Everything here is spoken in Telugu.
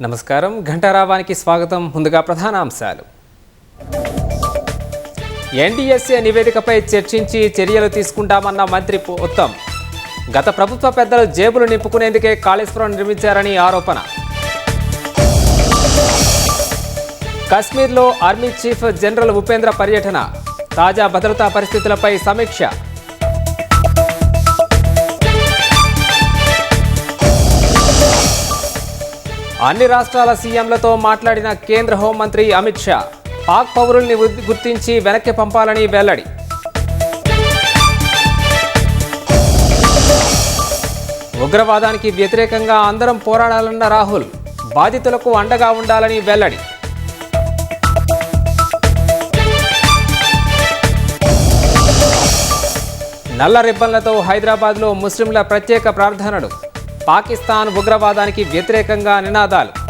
నమస్కారం ఘంటారావానికి స్వాగతం. ముందుగా ప్రధాన అంశాలు. ఎన్డీఎస్ఏ నివేదికపై చర్చించి చర్యలు తీసుకుంటామన్న మంత్రి ఉత్తమ్. గత ప్రభుత్వ పెద్దలు జేబులు నింపుకునేందుకే కాళేశ్వరం నిర్మించారని ఆరోపణ. కశ్మీర్లో ఆర్మీ చీఫ్ జనరల్ ఉపేంద్ర పర్యటన. తాజా భద్రతా పరిస్థితులపై సమీక్ష. అన్ని రాష్ట్రాల సీఎంలతో మాట్లాడిన కేంద్ర హోంమంత్రి అమిత్ షా. పాక్ పౌరుల్ని గుర్తించి వెనక్కి పంపాలని వెల్లడి. ఉగ్రవాదానికి వ్యతిరేకంగా అందరం పోరాడాలన్న రాహుల్. బాధితులకు అండగా ఉండాలని వెల్లడి. నల్ల రిబ్బన్లతో హైదరాబాద్లో ముస్లింల ప్రత్యేక ప్రార్థనలు. పాకిస్తాన్ ఉగ్రవాదానికి వ్యతిరేకంగా నినాదాలు.